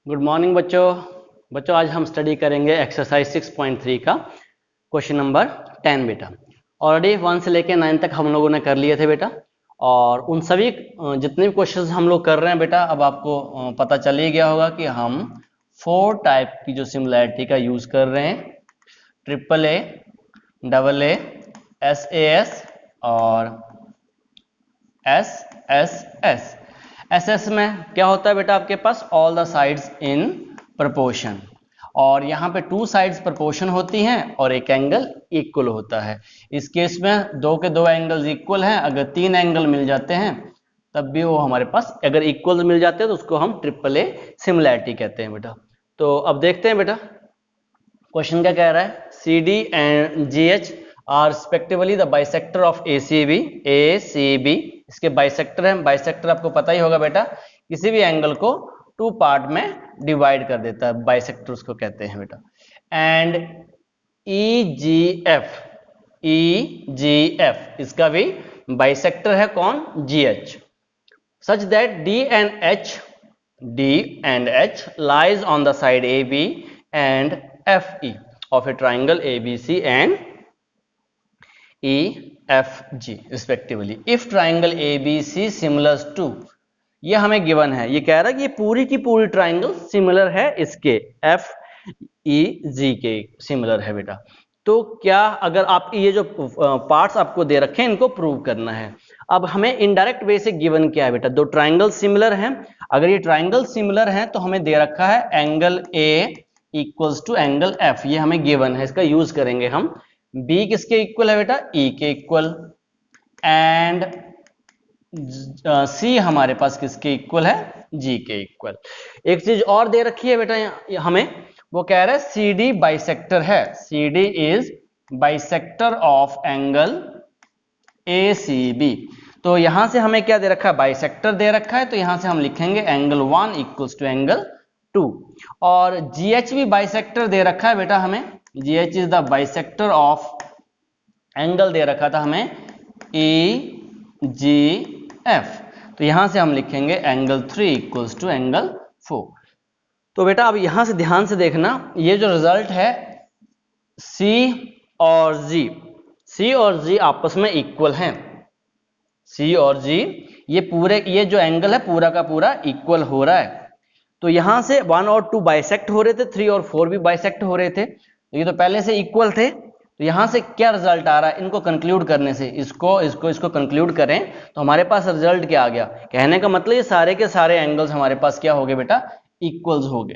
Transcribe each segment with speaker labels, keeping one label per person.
Speaker 1: Good morning बच्चों। आज हम स्टडी करेंगे एक्सरसाइज 6.3 का क्वेश्चन नंबर 10 बेटा। ऑलरेडी 1 से लेकर 9 तक हम लोगों ने कर लिए थे बेटा, और उन सभी जितने भी क्वेश्चंस हम लोग कर रहे हैं बेटा, अब आपको पता चल ही गया होगा कि हम 4 टाइप की जो सिमिलैरिटी का यूज कर रहे हैं, triple A, double A, SAS और SSS। SS में क्या होता है बेटा, आपके पास all the sides in proportion, और यहाँ पे 2 साइड्स प्रोपोर्शन होती हैं और एक एंगल इक्वल होता है। इस केस में 2 के 2 एंगल्स इक्वल हैं। अगर 3 एंगल मिल जाते हैं तब भी वो हमारे पास, अगर इक्वल मिल जाते हैं तो उसको हम ट्रिपल ए सिमिलैरिटी कहते हैं बेटा। तो अब देखते हैं बेटा क्वेश्चन क्या कह रहा है। CD and GH are respectively the bisector of ACB। इसके बाइसेक्टर हैं। बाइसेक्टर आपको पता ही होगा बेटा, किसी भी एंगल को 2 पार्ट में डिवाइड कर देता है, बाइसेक्टर उसको कहते हैं बेटा। एंड EGF इसका भी बाइसेक्टर है कौन, GH। Such that D and H lies on the side AB and FE of a triangle ABC and EFG respectively. If triangle ABC similar to, ये हमें गिवन है, ये कह रहा है कि ये पूरी की पूरी ट्राइंगल सिमिलर है इसके FEG के सिमिलर है बेटा। तो क्या, अगर आप ये जो पार्ट्स आपको दे रखे हैं इनको प्रूव करना है। अब हमें इनडायरेक्ट वे से गिवन क्या है बेटा, 2 ट्राइंगल सिमिलर हैं। अगर ये ट्राइंगल सिमिलर हैं तो हमें दे रखा है angle A equals to angle F, ये हमें गिवन है, इसका यूज करेंगे हम। B किसके इक्वल है बेटा, E के इक्वल। एंड C हमारे पास किसके इक्वल है, G के इक्वल। एक चीज और दे रखी है बेटा हमें, वो कह रहा है CD बाइसेक्टर है। CD is bisector of angle ACB। तो यहां से हमें क्या दे रखा है, बाइसेक्टर दे रखा है, तो यहां से हम लिखेंगे एंगल 1 इक्वल्स टू एंगल 2। और GH भी बाइसेक्टर दे रखा है बेटा हमें, GH is the bisector of angle दे रखा था हमें EGF। तो यहां से हम लिखेंगे एंगल 3 इक्वल्स टू एंगल 4। तो बेटा अब यहां से ध्यान से देखना, ये जो रिजल्ट है C और G आपस में इक्वल हैं। C और G ये जो एंगल है पूरा का पूरा इक्वल हो रहा है। तो यहां से 1 और 2 बाइसेक्ट हो रहे थे, 3 और 4 भी बाइसेक्ट हो रहे थे, तो ये तो पहले से इक्वल थे। तो यहां से क्या रिजल्ट आ रहा है, इनको कंक्लूड करने से, इसको कंक्लूड करें तो हमारे पास रिजल्ट क्या आ गया। कहने का मतलब ये सारे के सारे एंगल्स हमारे पास क्या हो गए बेटा, इक्वल्स हो गए।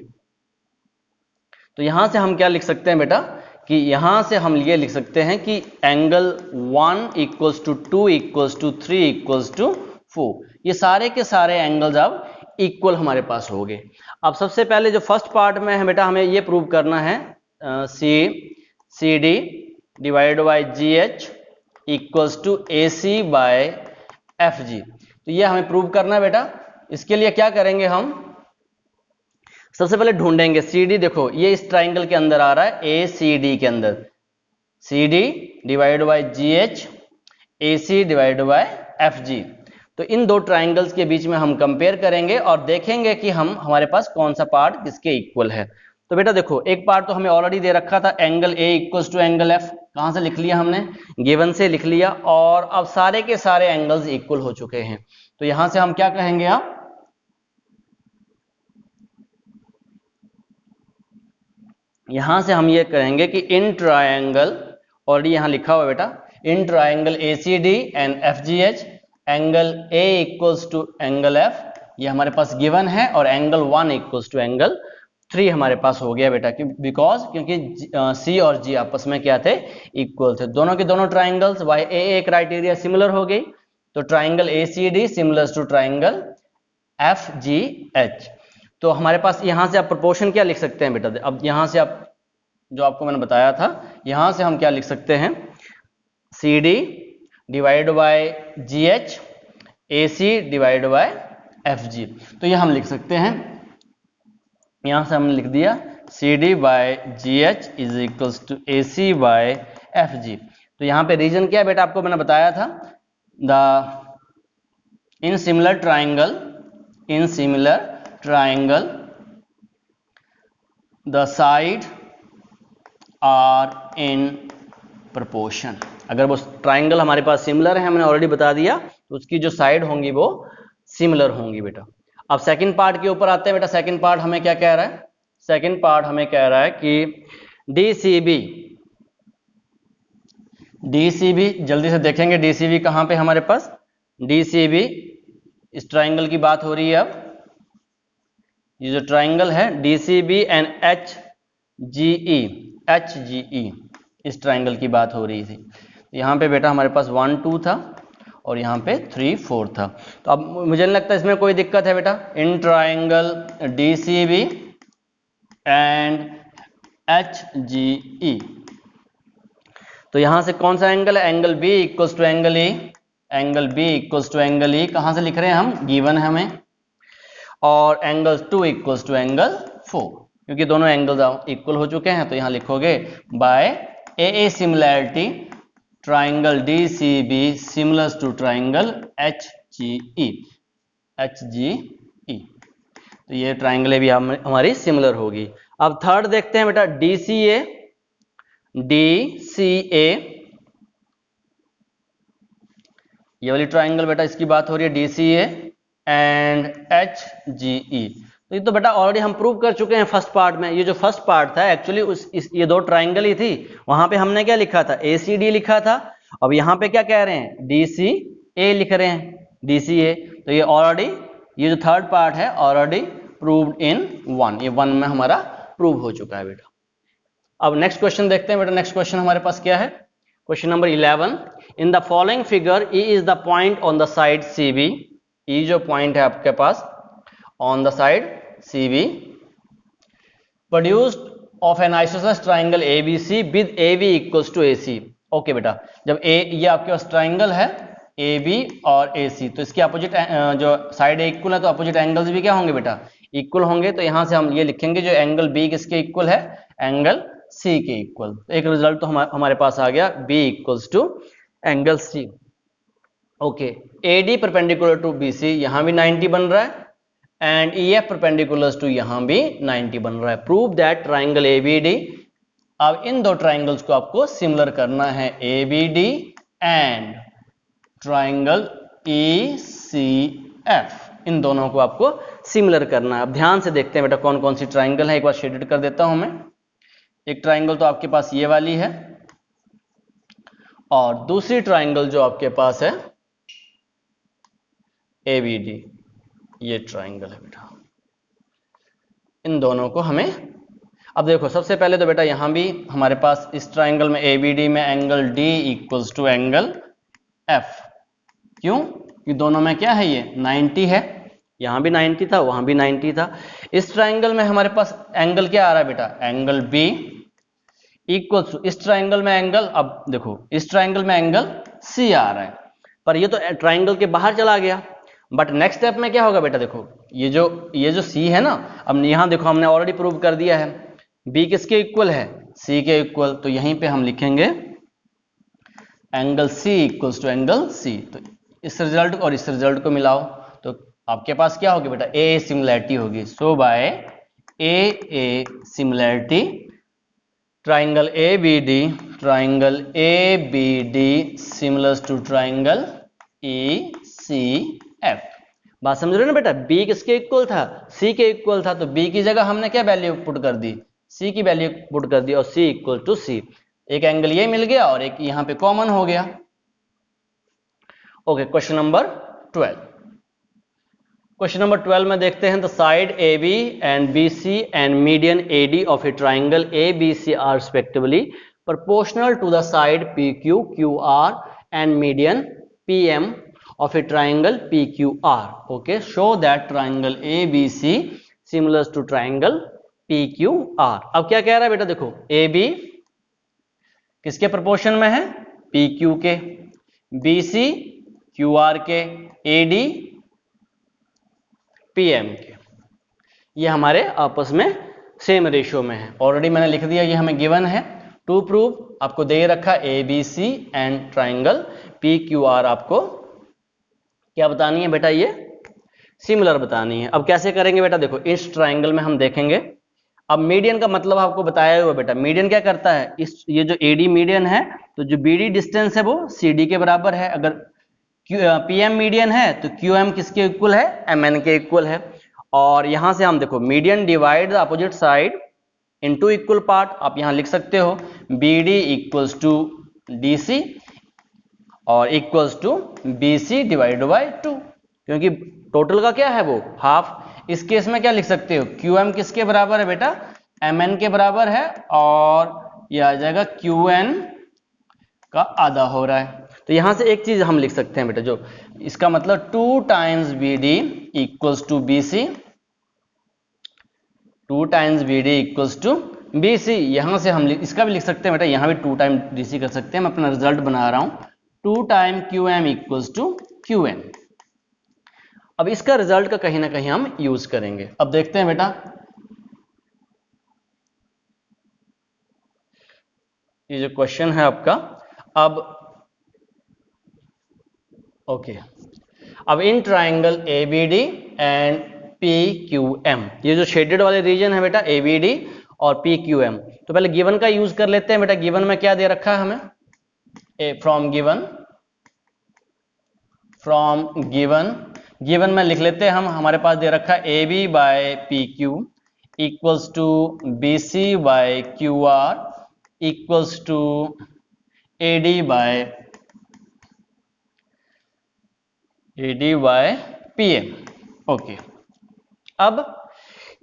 Speaker 1: तो यहां से हम क्या लिख सकते हैं बेटा, कि यहां से हम ये लिख सकते हैं कि angle 1 equals to 2 equals to 3 equals to 4, ये सारे के सारे एंगल्स अब इक्वल हमारे पास हो गए। अब सबसे पहले जो फर्स्ट पार्ट में है बेटा, हमें ये प्रूव करना है CD divided by GH equals to AC by FG। तो ये हमें प्रूव करना है बेटा। इसके लिए क्या करेंगे, हम सबसे पहले ढूंढेंगे CD। देखो ये इस ट्राइंगल के अंदर आ रहा है, ACD के अंदर, CD divided by GH, AC divided by FG। तो इन 2 ट्राइंगल्स के बीच में हम कंपेयर करेंगे और देखेंगे कि हमारे पास कौन सा पार्ट किसके इक्वल है। तो बेटा देखो, एक पार्ट तो हमें ऑलरेडी दे रखा था, angle A equals to angle F। कहां से लिख लिया हमने, गिवन से लिख लिया। और अब सारे के सारे एंगल्स इक्वल हो चुके हैं। तो यहां से हम क्या कहेंगे, आप यहां से हम ये कहेंगे कि इन ट्रायंगल, ऑलरेडी यहां लिखा हुआ बेटा, in triangle ACD and FGH angle A equals to angle F, ये हमारे पास गिवन है। और एंगल 1 इक्वल्स टू एंगल 3 हमारे पास हो गया बेटा, क्योंकि C और G आपस में क्या थे, इक्वल थे। दोनों के दोनों ट्राइंगल्स YAA क्राइटेरिया सिमिलर हो गई। तो triangle ACD similar to triangle FGH। तो हमारे पास यहां से आप प्रोपोर्शन क्या लिख सकते हैं बेटा, अब यहां से आप, जो आपको मैंने बताया था, यहां से हम क्या लिख सकते हैं, CD divide by GH, AC divide by FG। तो ये हम लिख सकते हैं, यहां से हमने लिख दिया CD by GH is equals to AC by FG। तो यहां पे रीजन क्या है बेटा, आपको मैंने बताया था, in similar triangle the side are in proportion. अगर वो ट्राइंगल हमारे पास सिमिलर है, हमने ऑलरेडी बता दिया, तो उसकी जो साइड होंगी वो सिमिलर होंगी बेटा। अब सेकंड पार्ट के ऊपर आते हैं बेटा। सेकंड पार्ट हमें क्या कह रहा है? सेकंड पार्ट हमें कह रहा है कि डीसीबी जल्दी से देखेंगे। डीसीबी कहां पे हमारे पास? डीसीबी इस ट्राइंगल की बात हो रही है। अब ये जो ट्राइंगल है डीसीबी एंड एचजीई इस ट्राइंगल की बात हो रही थी। यहाँ पे बेटा हमारे पास 1 2 था और यहाँ पे 3 4 था। तो अब मुझे नहीं लगता इसमें कोई दिक्कत है बेटा। In triangle DCB and HGE, तो यहाँ से कौन सा एंगल है? Angle B equals to angle E. Angle B equals to angle E कहाँ से लिख रहे हैं हम? गिवन है हमें। और एंगल 2 इक्वल्स टू एंगल 4, क्योंकि दोनों एंगल इक्वल हो चुके हैं, तो यहाँ लिखोगे by A similarity triangle DCB similar to triangle HGE. तो ये ट्राइंगल भी हमारी सिमिलर होगी। अब थर्ड देखते हैं बेटा, डीसीए ये वाली ट्राइंगल बेटा, इसकी बात हो रही है डीसीए एंड एचजीई। तो ये तो बेटा ऑलरेडी हम प्रूव कर चुके हैं फर्स्ट पार्ट में। ये जो फर्स्ट पार्ट था एक्चुअली ये दो ट्राइंगल ही थी। वहां पे हमने क्या लिखा था? एसीडी लिखा था। अब यहाँ पे क्या कह रहे हैं? डीसीए लिख रहे हैं, डीसीए। तो ये ऑलरेडी, ये जो थर्ड पार्ट है ऑलरेडी प्रूव्ड इन 1, ये 1 में हमारा प्रूव हो चुका है बेटा। अब नेक्स्ट क्वेश्चन देखते हैं बेटा। नेक्स्ट क्वेश्चन हमारे पास क्या है? Question number 11, in the following figure E is the point on the side CB. E जो पॉइंट है आपके पास on the side CB produced of an isosceles triangle ABC with AB equals to AC. Okay बेटा, जब ये आपके पास triangle है A B और ए सी, तो इसके अपोजिट जो साइड इक्वल है तो अपोजिट एंगल्स भी क्या होंगे बेटा? इक्वल होंगे। तो यहां से हम ये लिखेंगे जो एंगल बी किसके इक्वल है? एंगल सी के इक्वल। तो एक रिजल्ट तो हमारे पास आ गया, B equals to angle C. Okay, AD perpendicular to BC, यहां भी 90 बन रहा है, एंड ईएफ परपेंडिकुलर टू यहां भी 90 बन रहा है। Prove that triangle ABD. अब इन दो ट्राइंगल्स को आपको सिमिलर करना है, एबीडी एंड ट्राइंगल ईसीएफ। इन दोनों को आपको सिमिलर करना है। अब ध्यान से देखते हैं बेटा कौन कौन सी ट्राइंगल है। एक बार शेडेड कर देता हूं मैं। एक ट्राइंगल तो आपके पास ये वाली है, और दूसरी ट्राइंगल जो आपके पास है एबीडी, ये ट्राइंगल है बेटा। इन दोनों को हमें, अब देखो सबसे पहले तो बेटा यहां भी हमारे पास इस ट्राइंगल में एबीडी में angle D equals to angle F. क्यों? कि दोनों में क्या है? ये 90 है। यहां भी 90 था, वहां भी 90 था। इस ट्राइंगल में हमारे पास एंगल क्या आ रहा है बेटा? एंगल बी इक्वल्स टू इस ट्राइंगल में एंगल, अब देखो इस ट्राइंगल में एंगल सी आ रहा है, पर ये तो ट्राइंगल के बाहर चला गया। बट नेक्स्ट स्टेप में क्या होगा बेटा? देखो ये जो सी है ना, अब यहां देखो हमने ऑलरेडी प्रूव कर दिया है बी किसके इक्वल है? सी के इक्वल। तो यहीं पे हम लिखेंगे angle C equals to angle C. तो इस रिजल्ट और इस रिजल्ट को मिलाओ तो आपके पास क्या होगी बेटा? ए सिमिलैरिटी होगी। So by A similarity triangle ABD similar to triangle ECF. बात समझ रहे हो ना बेटा? बी किसके इक्वल था? सी के इक्वल था। तो बी की जगह हमने क्या वैल्यू पुट कर दी? सी की वैल्यू पुट कर दी, और सी इक्वल टू सी। एक एंगल ये मिल गया और एक यहां पे कॉमन हो गया। Okay, question number 12। Question number 12 में देखते हैं, the side A B and B C and median A D of a triangle A B C are respectively proportional to the side PQ, QR and median PM of a triangle PQR. Okay, show that triangle ABC similar to triangle PQR. अब क्या कह रहा है बेटा? देखो AB किसके proportion में है? PQ के, BC QR के, AD PM के। ये हमारे आपस में सेम रेशियो में है। ऑलरेडी मैंने लिख दिया, ये हमें गिवन है। टू प्रूव आपको दे रखा ABC एंड ट्राइंगल PQR। आपको क्या बतानी है बेटा? ये सिमिलर बतानी है। अब कैसे करेंगे बेटा? देखो इस ट्राइंगल में हम देखेंगे, अब मीडियन का मतलब आपको बताया हुआ बेटा, मीडियन क्या करता है, इस ये जो AD मीडियन है, तो जो BD डिस्टेंस है वो CD के बराबर है। अगर PM मीडियन है तो QM किसके इक्वल है, MN के इक्वल है। और यहां से हम देखो median divide the opposite side into equal part, आप यहां लिख सकते हो BD इक्वल्स टू DC और equals to BC divide by 2, क्योंकि टोटल का क्या है वो हाफ। इस केस में क्या लिख सकते हो, QM किसके बराबर है बेटा, MN के बराबर है, और यह आ जाएगा QN का आधा हो रहा है। तो यहां से एक चीज हम लिख सकते हैं बेटा, जो इसका मतलब 2 times BD equals to BC, 2 times BD equals to BC। यहां से हम इसका भी लिख सकते हैं बेटा, यहां भी 2 टाइम DC कर सकते हैं। मैं अपना रिजल्ट बना रहा हूं, 2 time QM equals to QN। अब इसका रिजल्ट का कहीं ना कहीं हम यूज करेंगे। अब देखते हैं बेटा, ये जो क्वेश्चन है आपका, अब ओके, अब इन ट्राइंगल ABD एंड PQM, ये जो शेडेड वाले रीजन है बेटा ABD और PQM, तो पहले गिवन का यूज कर लेते हैं बेटा। गिवन में क्या दे रखा है हमें, फ्रॉम गिवन में लिख लेते हैं हम, हमारे पास दे रखा है AB by PQ equals to BC by QR equals to AD by PM। Okay, अब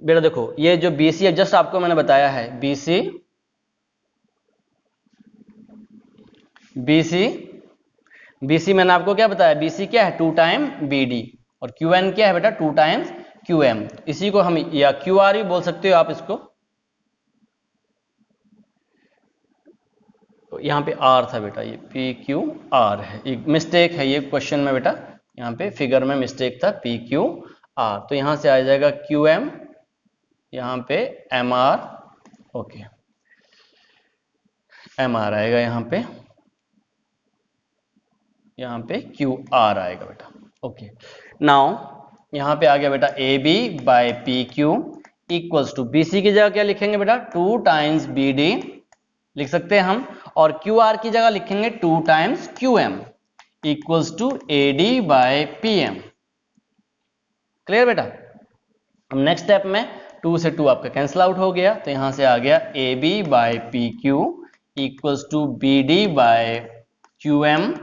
Speaker 1: बेटा देखो, ये जो BC है, जस्ट आपको मैंने बताया है BC मैंने आपको क्या बताया, BC क्या है 2 टाइम BD, और QN क्या है बेटा 2 टाइम्स QM। इसी को हम, या QR भी बोल सकते हो आप इसको, तो यहाँ पे R था बेटा, ये PQR है, एक मिस्टेक है ये क्वेश्चन में बेटा, यहाँ पे फिगर में मिस्टेक था PQR, तो यहाँ से आ जाएगा QM, यहाँ पे MR, ओके MR आएगा, यहाँ पे QR आएगा बेटा। ओके, नाउ यहाँ पे आ गया बेटा AB by PQ equals to, BC की जगह क्या लिखेंगे बेटा 2 टाइम्स BD लिख सकते हैं हम, और QR की जगह लिखेंगे 2 times QM equals to AD by PM। Clear बेटा। अब नेक्स्ट स्टेप में 2 से 2 आपका कैंसिल आउट हो गया, तो यहां से आ गया AB by PQ equals to BD by QM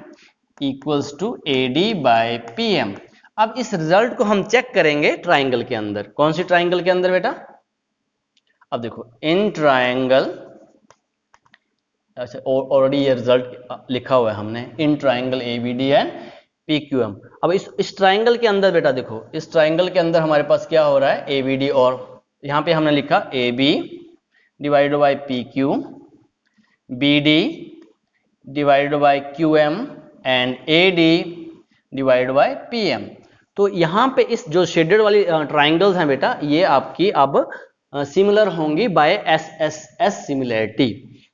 Speaker 1: equals to AD by PM। अब इस रिजल्ट को हम चेक करेंगे ट्राइंगल के अंदर। कौन सी ट्राइंगल के अंदर बेटा, अब देखो इन ट्राइंगल, अच्छा ऑलरेडी ये रिजल्ट लिखा हुआ है हमने, इन ट्राइंगल ABD एंड PQM। अब इस ट्राइंगल के अंदर बेटा देखो, इस ट्राइंगल के अंदर हमारे पास क्या हो रहा है ABD, और यहाँ पे हमने लिखा AB divided by PQ, BD divided by QM and AD divided by PM। तो यहाँ पे इस जो शेडेड वाली ट्राइंगल्स हैं बेटा, ये आपकी अब सिमिलर होंगी बाय SSS सिमिलैरिटी।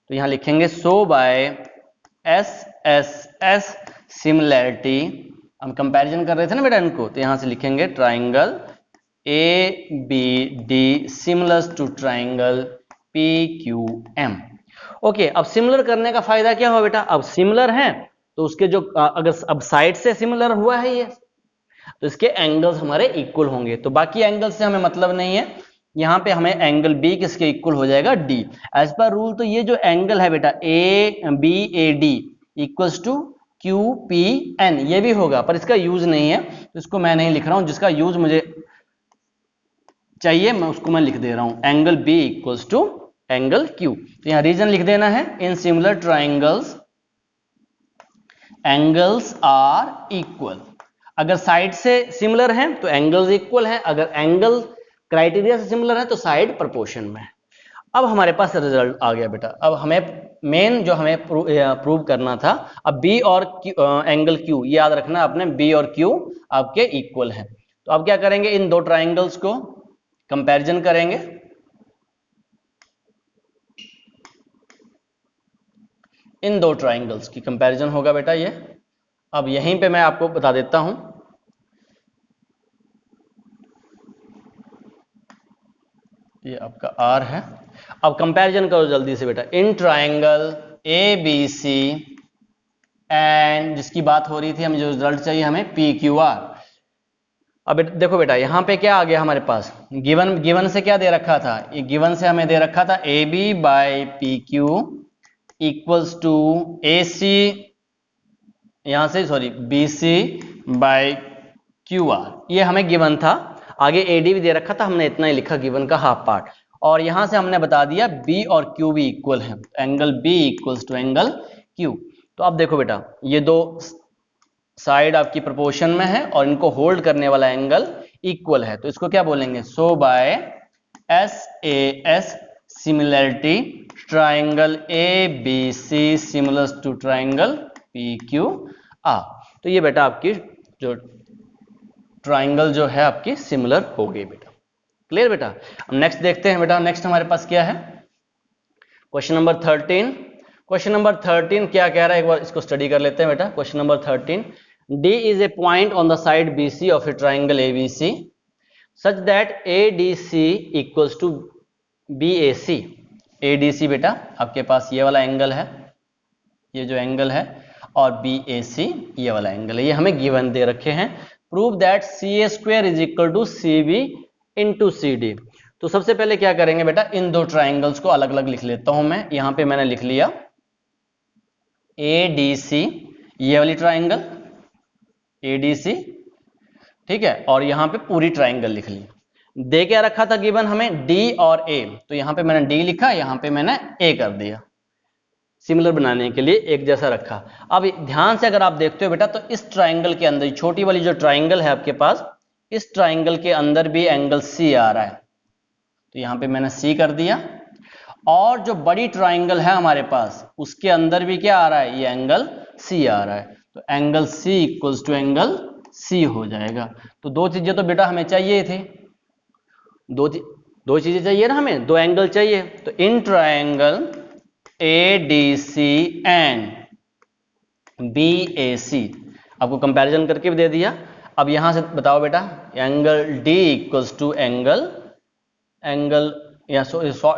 Speaker 1: तो यहाँ लिखेंगे सो बाय SSS सिमिलैरिटी, हम कंपैरिजन कर रहे थे ना बेटा इनको, तो यहाँ से लिखेंगे triangle ABD similar to triangle PQM। Okay, अब सिमिलर करने का फायदा क्या हुआ बेटा, अब सिमिलर है तो उसके जो अगर अब साइड से सिमिलर हुआ है ये, तो इसके एंगल्स हमारे इक्वल होंगे, तो बाकी एंगल से हमें मतलब नहीं है। यहां पे हमें एंगल B किसके इक्वल हो जाएगा, D एज पर रूल। तो ये जो एंगल है बेटा ABAD इक्वल्स टू QPN, ये भी होगा, पर इसका यूज नहीं है, तो इसको मैं नहीं लिख रहा हूं। जिसका यूज मुझे चाहिए मैं उसको मैं लिख दे रहा हूं, angle B equals to angle Q। तो यहां रीजन लिख देना है, in similar triangles angles are equal. अगर साइड से सिमिलर हैं तो एंगल्स इक्वल हैं, अगर एंगल क्राइटेरिया से सिमिलर है तो साइड प्रोपोर्शन में है। अब हमारे पास रिजल्ट आ गया बेटा। अब हमें मेन जो हमें प्रूव करना था, अब B और एंगल Q, याद रखना आपने, B और Q आपके इक्वल हैं। तो अब क्या करेंगे, इन दो ट्राइंगल्स को कंपैरिजन करेंगे। इन दो ट्राइंगल्स की कंपैरिजन होगा बेटा ये। अब यहीं पे मैं आपको बता देता हूं, ये आपका आर है। अब कंपैरिजन करो जल्दी से बेटा, in triangle A B C and जिसकी बात हो रही थी, हमें जो रिजल्ट चाहिए हमें पी क्यू आर। अब देखो बेटा यहाँ पे क्या आ गया हमारे पास, गिवन से क्या दे रखा था, ये गिवन से हमें दे रखा था A B by P Q equals to A C, यहां से sorry B C by Q R, ये हमें गिवन था। आगे एडी भी दे रखा था, हमने इतना ही लिखा गिवन का हाफ पार्ट, और यहां से हमने बता दिया बी और क्यू भी इक्वल है, angle B equals to angle Q. तो अब देखो बेटा, ये दो साइड आपकी प्रोपोर्शन में है और इनको होल्ड करने वाला एंगल इक्वल है, तो इसको क्या बोलेंगे, so by S A S similarity triangle A B C similar to triangle P Q R. तो ये बेटा आपकी जो ट्राइंगल जो है आपकी सिमिलर हो गई बेटा। क्लियर बेटा। अब नेक्स्ट देखते हैं बेटा, नेक्स्ट हमारे पास क्या है, क्वेश्चन नंबर 13। क्वेश्चन नंबर 13 क्या कह रहा है, एक बार इसको स्टडी कर लेते हैं बेटा। Question number 13, D is a point on the side BC of a triangle ABC such that ADC equals to BAC। ADC बेटा आपके पास ये वाला एंगल है, ये जो एंगल है, और BAC ये वाला एंगल है, ये हमें गिवन दे रखे हैं। Prove that CA square is equal to CB into CD। तो सबसे पहले क्या करेंगे बेटा, इन दो ट्राइंगल्स को अलग अलग लिख लेता हूं मैं। यहां पे मैंने लिख लिया ADC, ये वाली ट्राइंगल ADC, ठीक है, और यहां पे पूरी ट्राइंगल लिख ली। दे क्या रखा था गिवन हमें, D और A, तो यहां पे मैंने D लिखा, यहां पे मैंने A कर दिया, सिमिलर बनाने के लिए एक जैसा रखा। अब ध्यान से अगर आप देखते हो बेटा, तो इस ट्राइंगल के अंदर, छोटी वाली जो ट्राइंगल है आपके पास, इस ट्राइंगल के अंदर भी एंगल C आ रहा है, तो यहां पे मैंने C कर दिया। और जो बड़ी ट्राइंगल है हमारे पास, उसके अंदर भी क्या आ रहा है, ये एंगल C आ रहा है, तो angle C equals to angle C हो जाएगा। तो दो चीजें तो बेटा हमें चाहिए थी, दो चीजें चाहिए ना हमें, दो एंगल चाहिए। तो in triangle ADC and BAC आपको कंपैरिजन करके भी दे दिया। अब यहां से बताओ बेटा, angle D equals to angle या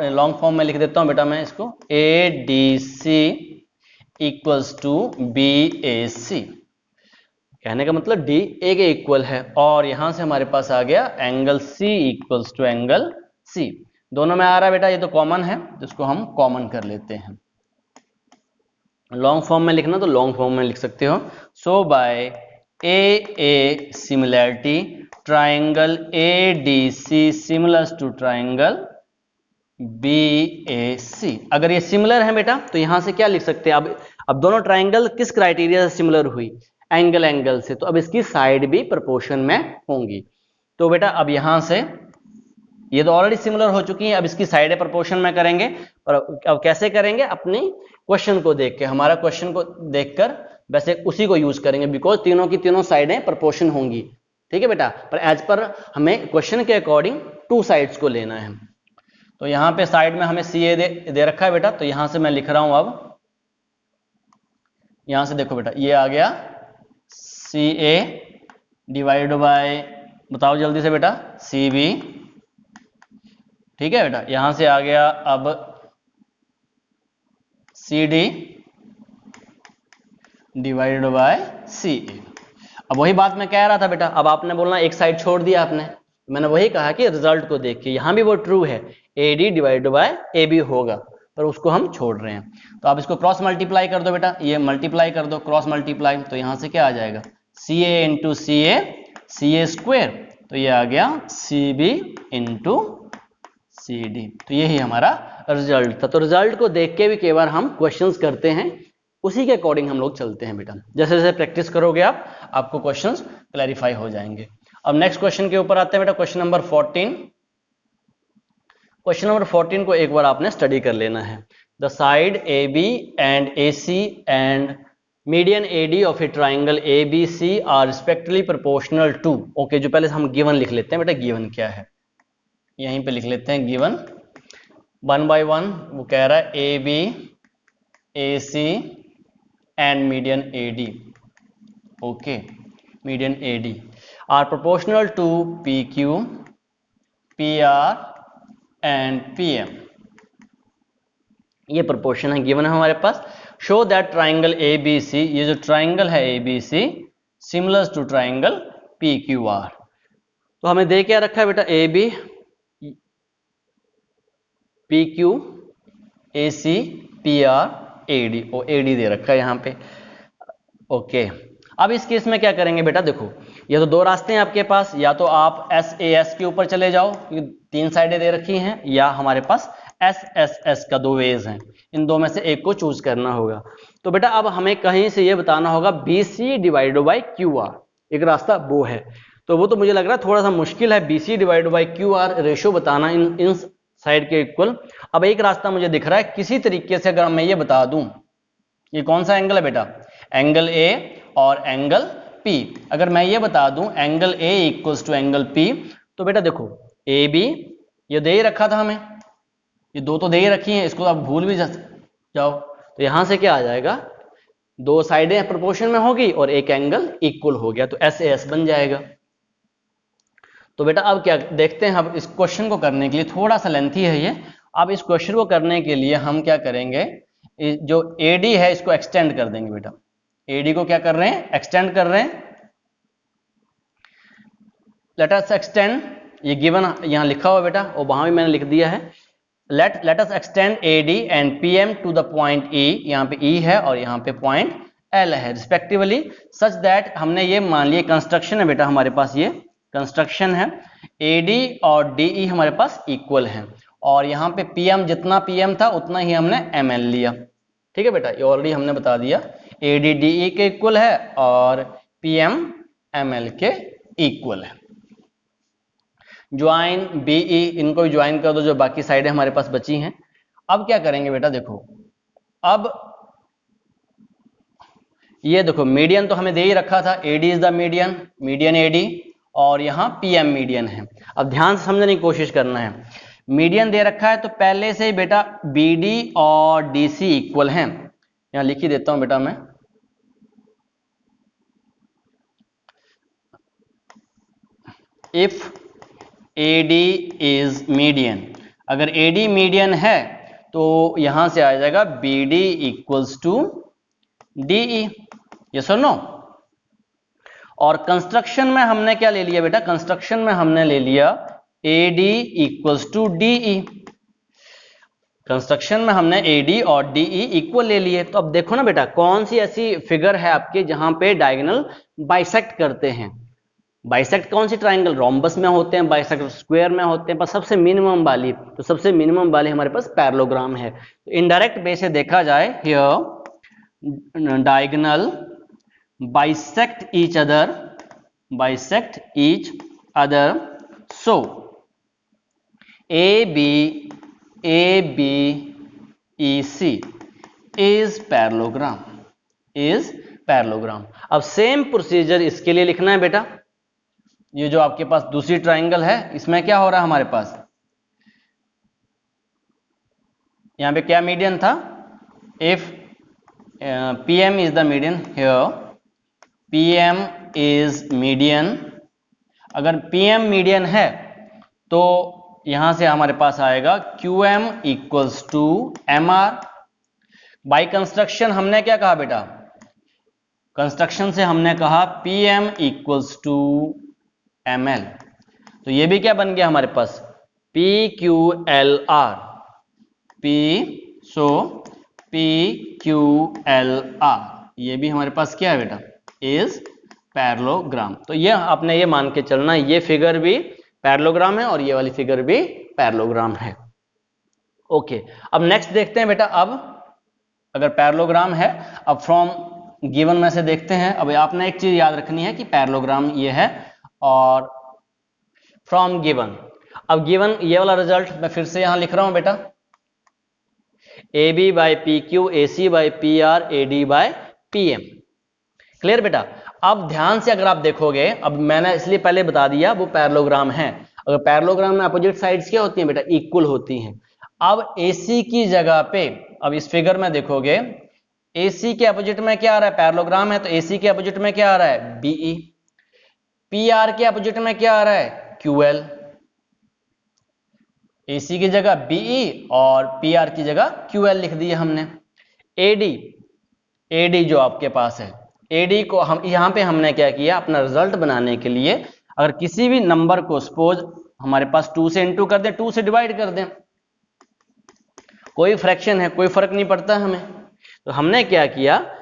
Speaker 1: लॉन्ग फॉर्म में लिख देता हूं बेटा मैं इसको, ADC इक्वल्स टू BAC। कहने का मतलब D A के इक्वल है, और यहां से हमारे पास आ गया angle C equals to angle C। दोनों में आ रहा है बेटा, ये तो कॉमन है, जिसको हम कॉमन कर लेते हैं। लॉन्ग फॉर्म में लिखना तो लॉन्ग फॉर्म में लिख सकते हो। So by A similarity triangle ADC similar to triangle BAC। अगर ये सिमिलर है बेटा, तो यहां से क्या लिख सकते हैं, अब दोनों ट्राइंगल किस क्राइटेरिया से सिमिलर हुई, एंगल से, तो अब इसकी साइड भी प्रोपोर्शन में होंगी। तो बेटा अब यहां से ये तो ऑलरेडी सिमिलर हो चुकी है, अब इसकी साइड प्रोपोर्शन में करेंगे। और अब कैसे करेंगे, अपनी क्वेश्चन को देख के, हमारा क्वेश्चन को देखकर वैसे उसी को यूज करेंगे, बिकॉज तीनों की तीनों साइडें प्रोपोर्शन होंगी, ठीक है बेटा। पर एज पर हमें क्वेश्चन के अकॉर्डिंग टू साइड्स को लेना है। तो यहां पे साइड में हमें CA दे रखा है बेटा, तो यहां से मैं लिख रहा हूं। अब यहां से देखो बेटा, ये आ गया CA डिवाइड बाय, बताओ जल्दी से बेटा, CB, ठीक है बेटा। यहां से आ गया अब CD डिवाइडेड बाय CA। अब वही बात मैं कह रहा था बेटा, अब आपने बोलना एक साइड छोड़ दिया आपने, मैंने वही कहा कि रिजल्ट को देख के, यहां भी वो ट्रू है, AD डिवाइडेड बाय AB होगा, पर उसको हम छोड़ रहे हैं। तो आप इसको क्रॉस मल्टीप्लाई कर दो बेटा, ये मल्टीप्लाई कर दो, क्रॉस मल्टीप्लाई, तो यहां से क्या आ जाएगा, CA इंटू CA स्क्वेयर, तो ये आ गया CB इंटू CD। तो यही हमारा रिजल्ट था। तो रिजल्ट को देख के भी कई बार हम क्वेश्चंस करते हैं, उसी के अकॉर्डिंग हम लोग चलते हैं बेटा। जैसे जैसे प्रैक्टिस करोगे आप, आपको क्वेश्चंस क्लैरिफाई हो जाएंगे। अब नेक्स्ट क्वेश्चन के ऊपर आते हैं बेटा, क्वेश्चन नंबर 14। क्वेश्चन नंबर 14 को एक बार आपने स्टडी कर लेना है। The side AB and AC and median AD of a triangle ABC are respectively proportional to, okay, जो पहले हम गिवन लिख लेते हैं बेटा, गिवन क्या है, यहीं पे लिख लेते हैं गिवन 1 by 1। वो कह रहा है AB AC and median AD, okay, median AD are proportional to PQ PR and PM, ये प्रोपोर्शन है गिवन है हमारे पास। Show that triangle A B C, ये जो ट्राइंगल है A B C similar to triangle P Q R. तो हमें दे क्या रखा है बेटा, A B P Q A C P R A D, ओ ए डी दे रखा है यहाँ पे। ओके, अब इस केस में क्या करेंगे बेटा, देखो ये तो दो रास्ते हैं आपके पास, या तो आप एस ए एस के ऊपर चले जाओ क्योंकि तीन साइडें दे रखी हैं, या हमारे पास एस एस एस का दो वेज हैं, इन दो में से एक को चूज करना होगा। तो बेटा अब हमें कहीं से ये बताना होगा B C divided by Q R, एक रास्ता वो है, तो वो तो मुझे लग रहा है थोड़ा सा मुश्किल है B C divided by Q R ratio बताना इन साइड के इक्वल। अब एक रास्ता मुझे दिख रहा है, किसी तरीके से अगर मैं ये बता दूं, ये कौन सा एंगल है बेटा, एंगल ए और एंगल पी, अगर मैं ये बता दूं angle A equals to angle P, तो बेटा देखो ए बी ये दे ही रखा था हमें, ये दो तो दे ही रखी हैं, इसको आप भूल भी जाओ, तो यहां से क्या आ जाएगा, दो साइडें प्रोपोर्शन में होगी और एक एंगल इक्वल हो गया, तो एस ए एस बन जाएगा। तो बेटा अब क्या देखते हैं, अब इस क्वेश्चन को करने के लिए थोड़ा सा लेंथी है ये, अब इस क्वेश्चन को करने के लिए हम क्या करेंगे, जो AD है इसको एक्सटेंड कर देंगे बेटा, AD को क्या कर रहे हैं, एक्सटेंड कर रहे हैं। लेट अस एक्सटेंड, ये गिवन यहां लिखा हुआ बेटा और वहां भी मैंने लिख दिया है, let us extend AD and PM to the point E, यहाँ पे E है और यहाँ पे पॉइंट L है रिस्पेक्टिवली, सच दैट हमने ये मान लिया कंस्ट्रक्शन है बेटा, हमारे पास ये कंस्ट्रक्शन है, AD और DE हमारे पास इक्वल है, और यहाँ पे PM जितना PM था उतना ही हमने ML लिया, ठीक है बेटा, ये ऑलरेडी हमने बता दिया, AD DE के इक्वल है और PM ML के इक्वल है। ज्वाइन BE, इनको भी ज्वाइन कर दो, जो बाकी साइडें हमारे पास बची हैं। अब क्या करेंगे बेटा, देखो अब ये देखो मीडियन तो हमें दे ही रखा था, AD is the median, median AD, और यहाँ PM मीडियन है। अब ध्यान से समझने की कोशिश करना है, मीडियन दे रखा है तो पहले से ही बेटा BD और DC इक्वल हैं, यहां लिख ही देता हूं बेटा मैं, इफ AD इज मीडियन, अगर AD मीडियन है तो यहां से आ जाएगा BD equals to DE, yes और नो। और कंस्ट्रक्शन में हमने क्या ले लिया बेटा, कंस्ट्रक्शन में हमने ले लिया AD equals to DE, construction में हमने AD और DE इक्वल ले लिए। तो अब देखो ना बेटा कौन सी ऐसी फिगर है आपके जहां पे डायगोनल बाइसेक्ट करते हैं, बाइसेक्ट कौन सी, ट्राइंगल रोम्बस में होते हैं, बाइसेक्ट स्क्वायर में होते हैं, पर सबसे मिनिमम वाली, तो सबसे मिनिमम वाली हमारे पास पैरेललोग्राम है। तो इनडायरेक्ट वे से देखा जाए, here diagonal bisect each other, so AB EC is parallelogram. अब सेम प्रोसीजर इसके लिए लिखना है बेटा, ये जो आपके पास दूसरी ट्राइंगल है इसमें क्या हो रहा है हमारे पास, यहां पे क्या मीडियन था, if PM is the median, here PM is median, अगर PM मीडियन है तो यहां से हमारे पास आएगा QM equals to MR। By construction हमने क्या कहा बेटा, कंस्ट्रक्शन से हमने कहा PM इक्वल्स टू ML, तो ये भी क्या बन गया हमारे पास PQLR, PQLR, ये भी हमारे पास क्या है बेटा, इज पैरेललोग्राम। तो ये आपने ये मान के चलना, ये फिगर भी पैरेललोग्राम है और ये वाली फिगर भी पैरेललोग्राम है। ओके, अब नेक्स्ट देखते हैं बेटा, अब अगर पैरेललोग्राम है, अब फ्रॉम गिवन में से देखते हैं। अब आपने एक चीज याद रखनी है कि पैरेललोग्राम ये है और फ्रॉम गिवन, अब गिवन ये वाला रिजल्ट मैं फिर से यहां लिख रहा हूं बेटा, AB by PQ, AC by PR, AD by PM, clear बेटा। अब ध्यान से अगर आप देखोगे, अब मैंने इसलिए पहले बता दिया वो पैरेललोग्राम है, अगर पैरेललोग्राम में अपोजिट साइड्स क्या होती हैं बेटा, इक्वल होती हैं। अब AC की जगह पे, अब इस फिगर में देखोगे AC के अपोजिट में क्या आ रहा है, पैरेललोग्राम है तो AC के अपोजिट में क्या आ रहा है, BE, PR के अपोजिट में क्या आ रहा है, QL, AC की जगह BE और PR की जगह QL लिख दिया हमने। AD जो आपके पास है, AD को हम यहाँ पे हमने क्या किया, अपना रिजल्ट बनाने के लिए अगर किसी भी नंबर को सपोज हमारे पास 2 से इंटू कर दें, 2 से डिवाइड कर दें, कोई फ्रैक्शन है, कोई फर्क नहीं पड़ता हमें, तो हमने क्या किया,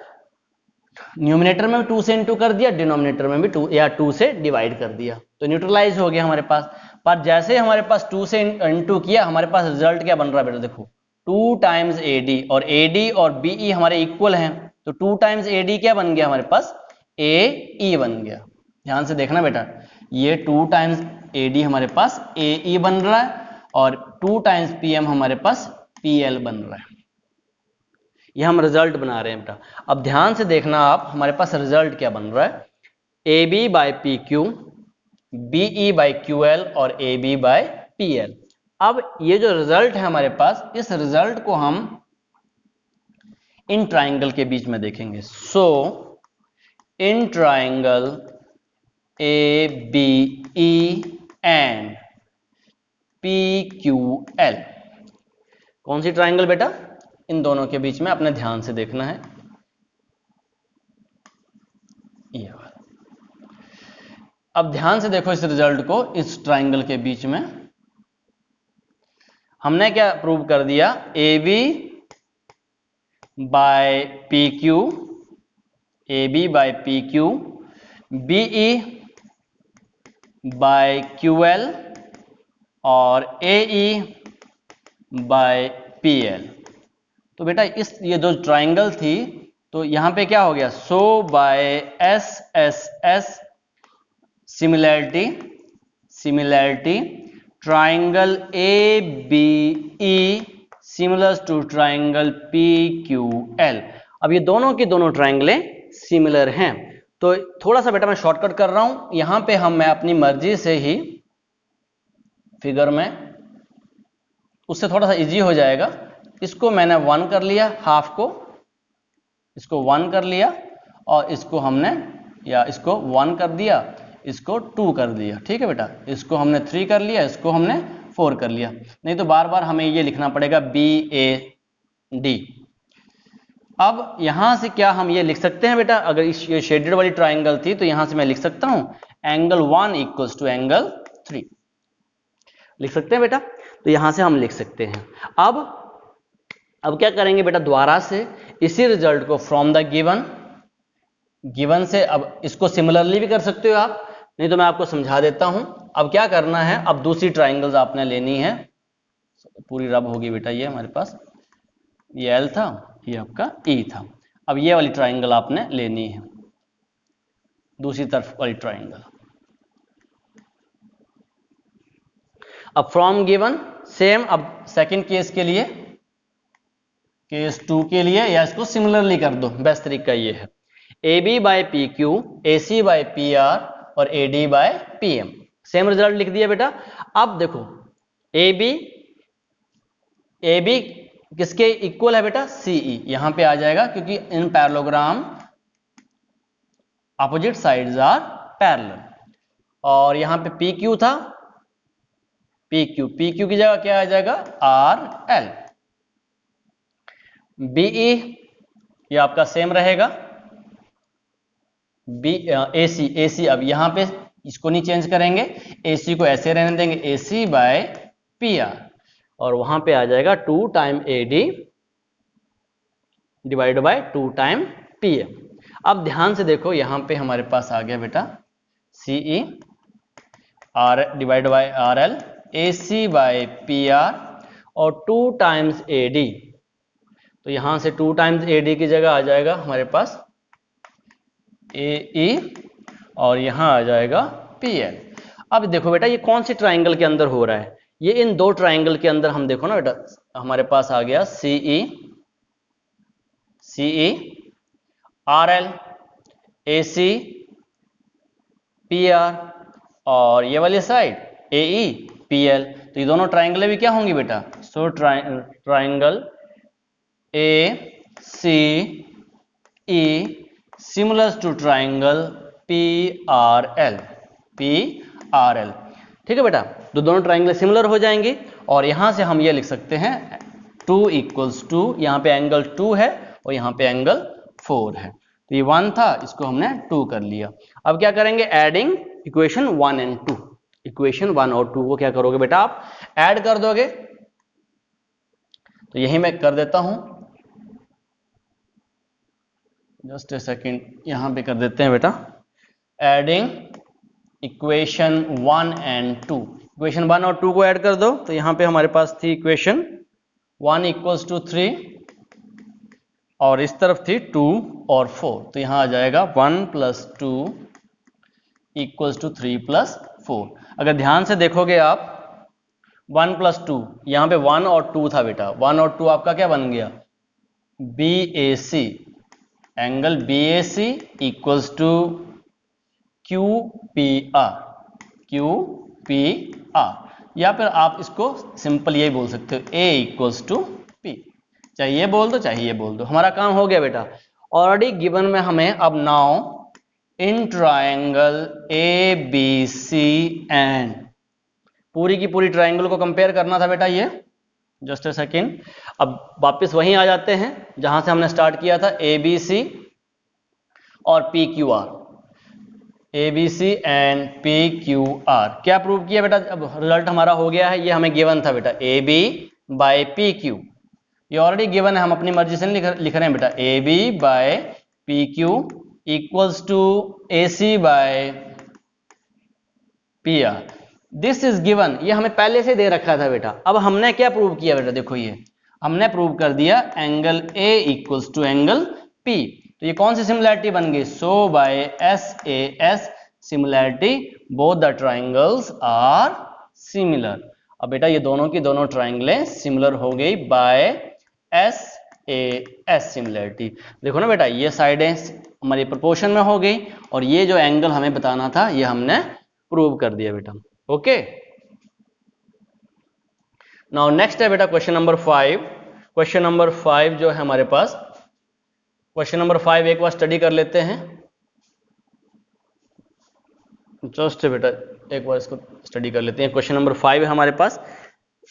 Speaker 1: न्यूमिनेटर में भी 2 से इंटू कर दिया, डिनोमिनेटर में भी 2 या 2 से डिवाइड कर दिया, तो न्यूट्रलाइज हो गया हमारे पास। पर जैसे हमारे पास 2 से इंटू किया, हमारे पास रिजल्ट क्या बन रहा है बेटा, देखो 2 टाइम्स AD, और AD और BE हमारे इक्वल हैं, तो 2 टाइम्स AD क्या बन गया हमारे पास, AE बन गया। ध्यान से देखना बेटा, ये 2 टाइम्स AD हमारे पास AE बन रहा है, और 2 टाइम्स PM हमारे पास PL बन रहा है। ये हम रिजल्ट बना रहे हैं बेटा। अब ध्यान से देखना आप, हमारे पास रिजल्ट क्या बन रहा है, AB by PQ, BE by QL और AB बाई PL। अब ये जो रिजल्ट है हमारे पास, इस रिजल्ट को हम इन ट्राइंगल के बीच में देखेंगे। So in triangle ABE and PQL, कौन सी ट्राइंगल बेटा, इन दोनों के बीच में अपने ध्यान से देखना है। ये अब ध्यान से देखो इस रिजल्ट को, इस ट्राइंगल के बीच में हमने क्या प्रूव कर दिया, AB by PQ, AB by PQ, BE by QL और AE बाय PL। तो बेटा ये जो ट्राइंगल थी, तो यहां पे क्या हो गया, so by SSS similarity triangle ABE similar to triangle PQL। अब ये दोनों की दोनों ट्राइंगलें सिमिलर हैं, तो थोड़ा सा बेटा मैं शॉर्टकट कर रहा हूं, यहां पे मैं अपनी मर्जी से ही फिगर में, उससे थोड़ा सा इजी हो जाएगा, इसको मैंने 1 कर लिया, हाफ को इसको 1 कर लिया, और इसको हमने, या इसको 1 कर दिया, इसको 2 कर दिया, ठीक है बेटा, इसको हमने 3 कर लिया, इसको हमने 4 कर लिया, नहीं तो बार बार हमें ये लिखना पड़ेगा BAD। अब यहां से क्या हम ये लिख सकते हैं बेटा, अगर ये शेडेड वाली ट्राइंगल थी, तो यहां से मैं लिख सकता हूं एंगल 1 इक्वल्स टू एंगल 3, लिख सकते हैं बेटा, तो यहां से हम लिख सकते हैं। अब क्या करेंगे बेटा, दोबारा से इसी रिजल्ट को फ्रॉम द गिवन से, अब इसको सिमिलरली भी कर सकते हो आप, नहीं तो मैं आपको समझा देता हूं। अब क्या करना है, अब दूसरी ट्राइंगल्स आपने लेनी है, पूरी रब होगी बेटा, ये हमारे पास ये L था, ये आपका E था, अब ये वाली ट्राइंगल आपने लेनी है, दूसरी तरफ वाली ट्राइंगल। अब फ्रॉम गिवन सेम, अब सेकंड केस के लिए, केस 2 के लिए, या इसको सिमिलरली कर दो, बेस्ट तरीका ये है, AB by PQ, AC by PR और AD by PM, same result लिख दिया बेटा। अब देखो AB किसके इक्वल है बेटा, CE, यहां पे आ जाएगा, क्योंकि in parallelogram opposite sides are parallel, और यहां पे PQ था, PQ की जगह क्या आ जाएगा, RL। BE ये आपका सेम रहेगा, AC अब यहां पे इसको नहीं चेंज करेंगे, AC को ऐसे रहने देंगे, AC बाय PR, और वहां पे आ जाएगा 2 time AD divide by 2 time PM। अब ध्यान से देखो, यहां पे हमारे पास आ गया बेटा CE R divide by RL, AC by PR और 2 टाइम्स AD, तो यहां से 2 टाइम्स AD की जगह आ जाएगा हमारे पास AE, और यहां आ जाएगा PL। अब देखो बेटा, ये कौन सी ट्राइंगल के अंदर हो रहा है, ये इन दो ट्राइंगल के अंदर, हम देखो ना बेटा, हमारे पास आ गया CE RL, AC PR, और ये वाली साइड AE PL, तो ये दोनों ट्राइंगल भी क्या होंगी बेटा, so triangle ACE similar to triangle PRL, ठीक है बेटा, तो दोनों ट्राइंगल सिमिलर हो जाएंगे, और यहां से हम ये लिख सकते हैं 2 इक्वल्स टू, यहाँ पे एंगल 2 है और यहाँ पे एंगल 4 है। तो ये 1 था, इसको हमने 2 कर लिया। अब क्या करेंगे, एडिंग इक्वेशन 1 एंड 2। इक्वेशन 1 और 2 को क्या करोगे बेटा, आप ऐड कर दोगे। तो यही मैं कर देता हूं, जस्ट ए सेकेंड, यहां पे कर देते हैं बेटा, एडिंग इक्वेशन 1 एंड 2। इक्वेशन 1 और 2 को ऐड कर दो। तो यहां पे हमारे पास थी इक्वेशन 1 इक्वल्स टू 3 और इस तरफ थी 2 और 4। तो यहां आ जाएगा 1 प्लस 2 इक्वल्स टू 3 प्लस 4। अगर ध्यान से देखोगे आप, 1 प्लस 2, यहां पे 1 और 2 था बेटा, 1 और 2 आपका क्या बन गया, BAC, angle BAC equals to QPR, QPR। या फिर आप इसको सिंपल यही बोल सकते हो, A इक्वल्स टू P। चाहे ये बोल दो चाहे ये बोल दो, हमारा काम हो गया बेटा। ऑलरेडी गिवन में हमें अब नाउ इन ट्रायंगल ABCN पूरी की पूरी ट्रायंगल को कंपेयर करना था बेटा। ये जस्ट ए सेकेंड, अब वापस वहीं आ जाते हैं जहां से हमने स्टार्ट किया था, ABC और PQR, ABC एंड PQR। क्या प्रूव किया बेटा, अब रिजल्ट हमारा हो गया है, ये हमें गिवन था बेटा, AB बाय PQ। ये ऑलरेडी गिवन है, हम अपनी मर्जी से नहीं लिख रहे हैं बेटा। AB by PQ equals to AC by PR। This is given, ये हमें पहले से दे रखा था बेटा। अब हमने क्या प्रूव किया बेटा, देखो ये हमने प्रूव कर दिया angle A equals to angle P। तो ये कौन सी सिमिलैरिटी बन गई, so by SAS similarity, both the triangles are similar. अब बेटा ये दोनों की दोनों ट्राइंगलें सिमिलर हो गई बाय SAS सिमिलैरिटी। देखो ना बेटा, ये साइडें हमारी प्रोपोर्शन में हो गई और ये जो एंगल हमें बताना था ये हमने प्रूव कर दिया बेटा। ओके, नाउ नेक्स्ट है बेटा क्वेश्चन नंबर 5। क्वेश्चन नंबर 5 जो है हमारे पास, क्वेश्चन नंबर 5 एक बार स्टडी कर लेते हैं। जस्ट बेटा एक बार इसको स्टडी कर लेते हैं। क्वेश्चन नंबर 5 है हमारे पास,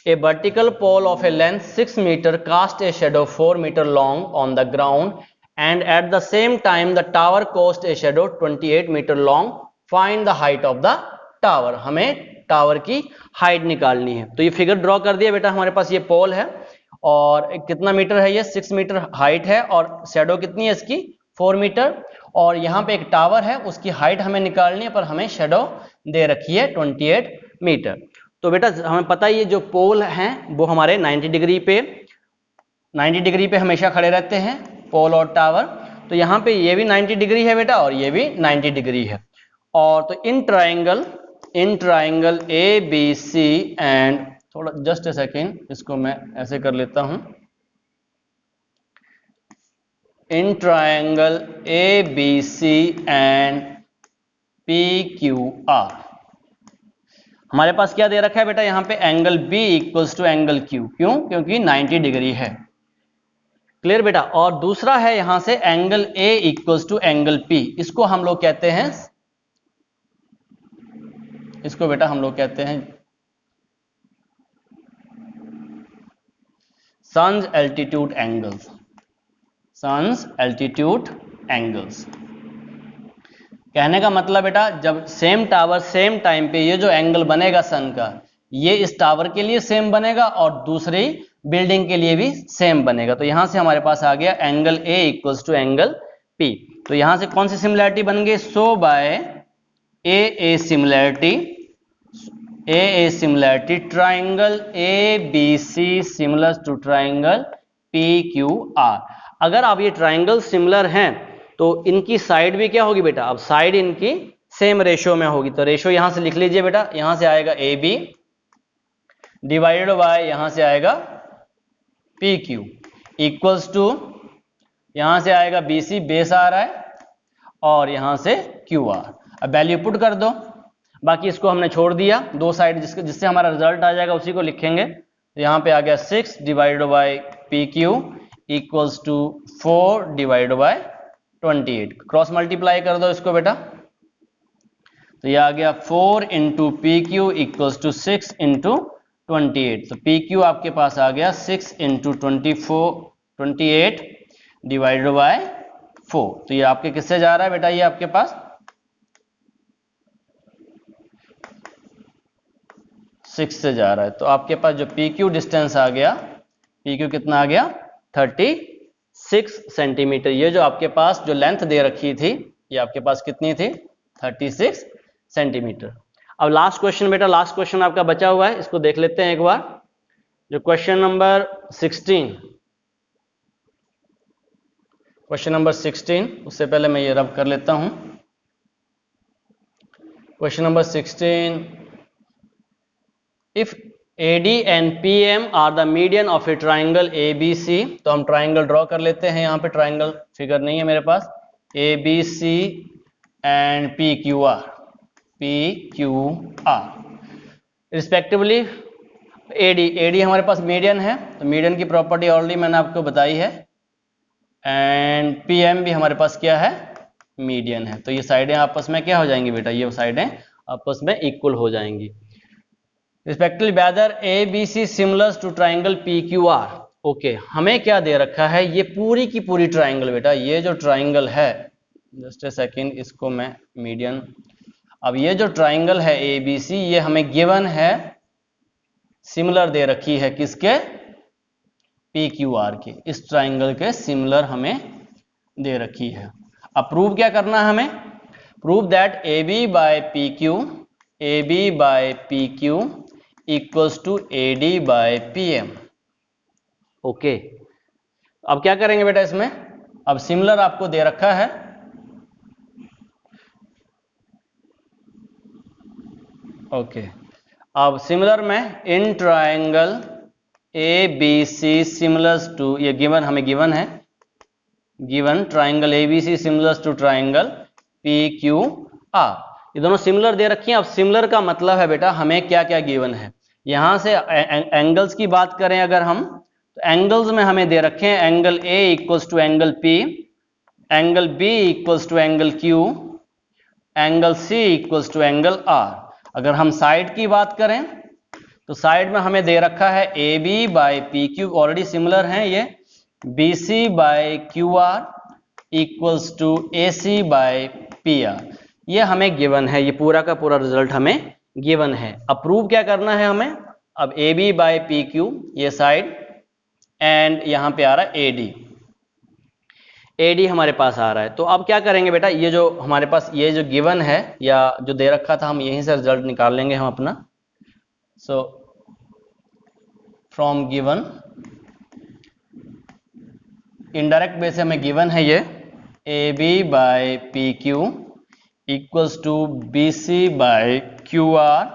Speaker 1: a vertical pole of a length 6 metre cast a shadow 4 metre long on the ground and at the same time the tower cost a shadow 28 metre long, find the height of the tower. हमें tower की height निकालनी है। तो ये figure draw कर दिया बेटा, हमारे पास ये पोल है और कितना मीटर है, ये 6 मीटर हाइट है और शेडो कितनी है इसकी, 4 मीटर। और यहाँ पे एक टावर है, उसकी हाइट हमें निकालनी है, पर हमें शेडो दे रखी है 28 मीटर। तो बेटा हमें पता है ये जो पोल हैं वो हमारे 90 डिग्री पे हमेशा खड़े रहते हैं, पोल और टावर। तो यहाँ पे ये भी 90 डिग्री है बेटा और ये भी 90 डिग्री है। और तो इन ट्राइंगल ABC एंड, थोड़ा जस्ट ए सेकेंड, इसको मैं ऐसे कर लेता हूं, इन ट्राइंगल ABC एंड PQR हमारे पास क्या दे रखा है बेटा, यहां पे angle B equals to angle Q। क्यों, क्योंकि 90 डिग्री है। क्लियर बेटा। और दूसरा है यहां से angle A equals to angle P। इसको हम लोग कहते हैं, इसको बेटा हम लोग कहते हैं sun's altitude angles. Sun's altitude angles कहने का मतलब बेटा, जब सेम टावर सेम टाइम पे ये जो एंगल बनेगा सन का, ये इस टावर के लिए सेम बनेगा और दूसरी बिल्डिंग के लिए भी सेम बनेगा। तो यहां से हमारे पास आ गया angle A equals to angle P। तो यहां से कौन सी सिमिलैरिटी बन गई, so by AA similarity triangle ABC similar to triangle PQR। अगर आप ये ट्राइंगल सिमिलर हैं तो इनकी साइड भी क्या होगी बेटा, अब साइड इनकी सेम रेशियो में होगी। तो रेशियो यहां से लिख लीजिए बेटा, यहां से आएगा AB डिवाइडेड बाय यहां से आएगा PQ इक्वल्स टू, यहां से आएगा BC, बेस आ रहा है, और यहां से QR। अब वैल्यू पुट कर दो, बाकी इसको हमने छोड़ दिया, दो साइड जिससे हमारा रिजल्ट आ जाएगा उसी को लिखेंगे। तो यहां पे आ गया 6 divided by PQ equals to 4 divided by 28। Cross multiply कर दो इसको बेटा, तो ये आ गया 4 into PQ equals to 6 into 28। तो पी क्यू आपके पास आ गया 6 इंटू 28 डिवाइडेड बाय 4। तो ये आपके किससे जा रहा है बेटा, ये आपके पास 6 से जा रहा है। तो आपके पास जो पी क्यू डिस्टेंस आ गया, पी क्यू कितना आ गया 36 सेंटीमीटर। ये जो आपके पास जो लेंथ दे रखी थी, ये आपके पास कितनी थी 36 सेंटीमीटर। अब लास्ट क्वेश्चन बेटा, लास्ट क्वेश्चन आपका बचा हुआ है, इसको देख लेते हैं एक बार। जो क्वेश्चन नंबर 16, क्वेश्चन नंबर 16, उससे पहले मैं ये रब कर लेता हूं। Question number 16, if AD and PM are the median of a triangle ABC। तो हम ट्राइंगल ड्रॉ कर लेते हैं। यहाँ पे ट्राइंगल फिगर नहीं है मेरे पास। ABC and PQR respectively. AD हमारे पास मीडियन है, तो मीडियन की प्रॉपर्टी ऑलरेडी मैंने आपको बताई है। एंड PM भी हमारे पास क्या है, मीडियन है। तो ये साइडें आपस में क्या हो जाएंगी बेटा, ये साइडें आपस में इक्वल हो जाएंगी। Respectively whether ABC similar to triangle PQR। Okay, हमें क्या दे रखा है, ये पूरी की पूरी ट्राइंगल बेटा, ये जो ट्राइंगल है, जस्ट ए सेकेंड, इसको मैं मीडियन। अब ये जो ट्राइंगल है ABC, ये हमें गिवन है, सिमिलर दे रखी है किसके, PQR के। इस ट्राइंगल के सिमिलर हमें दे रखी है। अब प्रूव क्या करना है हमें, prove that AB by PQ equals to AD by PM। Okay, अब क्या करेंगे बेटा इसमें, अब सिमिलर आपको दे रखा है। ओके, अब सिमिलर में in triangle ABC similar to, ये गिवन हमें गिवन है, given triangle ABC similar to triangle PQR। ये दोनों सिमिलर दे रखी हैं। अब सिमिलर का मतलब है बेटा हमें क्या क्या गिवन है। यहां से एंगल्स की बात करें अगर हम, तो एंगल्स में हमें दे रखे हैं angle A equals to angle P, angle B equals to angle Q, angle C equals to angle R। अगर हम साइड की बात करें तो साइड में हमें दे रखा है AB by PQ, already similar हैं ये, BC by QR equals to AC by PR। ये हमें गिवन है, ये पूरा का पूरा रिजल्ट हमें गिवन है। अब प्रूव क्या करना है हमें, अब AB बाय PQ ये साइड, एंड यहां पे आ रहा है AD हमारे पास आ रहा है। तो अब क्या करेंगे बेटा, ये जो हमारे पास ये जो गिवन है या जो दे रखा था, हम यहीं से रिजल्ट निकाल लेंगे हम अपना। So from given, indirect base से हमें गिवन है ये AB by PQ equals to BC by QR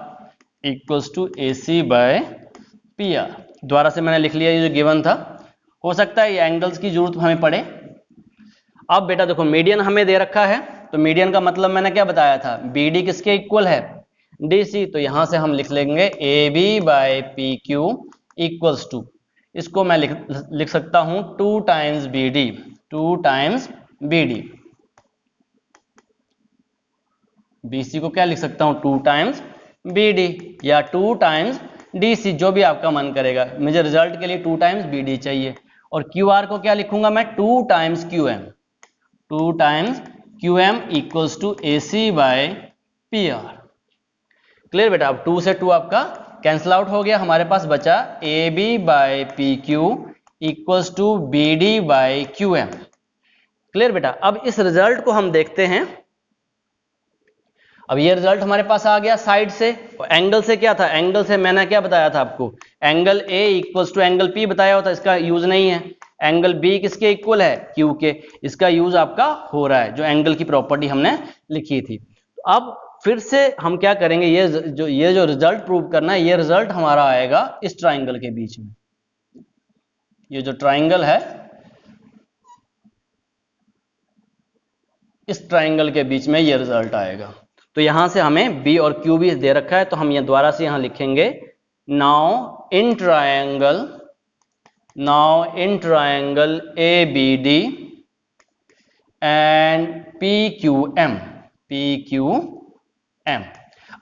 Speaker 1: equals to AC by PR। दोबारा से मैंने लिख लिया ये जो गिवन था, हो सकता है ये एंगल्स की जरूरत हमें पड़े। अब बेटा देखो, मीडियन हमें दे रखा है, तो मीडियन का मतलब मैंने क्या बताया था, BD किसके इक्वल है, DC। तो यहां से हम लिख लेंगे AB by PQ equals to, इसको मैं लिख सकता हूं 2 times BD, 2 times BD। BC को क्या लिख सकता हूं, 2 टाइम्स BD या 2 टाइम्स DC, जो भी आपका मन करेगा। मुझे रिजल्ट के लिए 2 टाइम्स BD चाहिए। और QR को क्या लिखूंगा मैं, 2 times QM, 2 times QM equals to AC by PR। Clear बेटा। अब 2 से 2 आपका कैंसिल आउट हो गया, हमारे पास बचा AB by PQ equals to BD by QM। Clear बेटा। अब इस रिजल्ट को हम देखते हैं। अब ये रिजल्ट हमारे पास आ गया साइड से। एंगल से क्या था, एंगल से मैंने क्या बताया था आपको, angle A equals to angle P बताया होता, इसका यूज नहीं है। एंगल B किसके इक्वल है, Q के, इसका यूज आपका हो रहा है, जो एंगल की प्रॉपर्टी हमने लिखी थी। तो अब फिर से हम क्या करेंगे, ये जो रिजल्ट प्रूव करना है, ये रिजल्ट हमारा आएगा इस ट्राइंगल के बीच में। ये जो ट्राइंगल है, इस ट्राइंगल के बीच में ये रिजल्ट आएगा। तो यहां से हमें B और Q भी दे रखा है, तो हम ये दोबारा से यहां लिखेंगे, now in triangle ABD and PQM।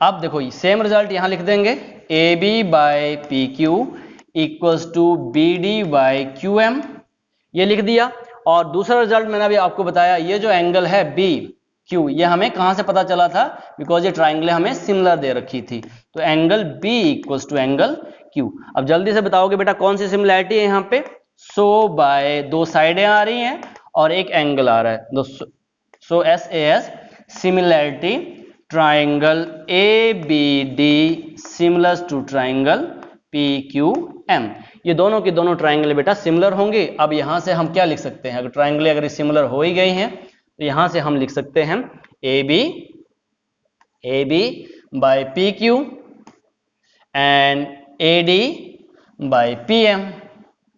Speaker 1: अब देखो सेम रिजल्ट यहां लिख देंगे, A B by P Q equals to B D by Q M, ये लिख दिया। और दूसरा रिजल्ट मैंने अभी आपको बताया, ये जो एंगल है बी क्यू, ये हमें कहां से पता चला था, बिकॉज ये ट्राइंगल हमें सिमिलर दे रखी थी। तो angle B equals to angle Q. अब जल्दी से बताओगे बेटा कौन सी सिमिलैरिटी है यहाँ पे। सो बाय, दो साइडें आ रही हैं और एक एंगल आ रहा है, so S A S similarity triangle A B D similar to triangle P Q M. ये दोनों की दोनों ट्राइंगल बेटा सिमिलर होंगे। अब यहां से हम क्या लिख सकते हैं, अगर ट्राइंगल अगर सिमिलर हो ही गई हैं तो यहां से हम लिख सकते हैं A B by P Q and A D by P M,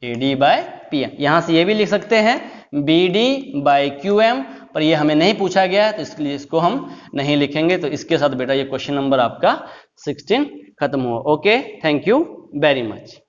Speaker 1: A D by P M. यहां से ये भी लिख सकते हैं B D by Q M, पर ये हमें नहीं पूछा गया है तो इसलिए इसको हम नहीं लिखेंगे। तो इसके साथ बेटा ये क्वेश्चन नंबर आपका 16 खत्म हुआ। Okay, thank you very much.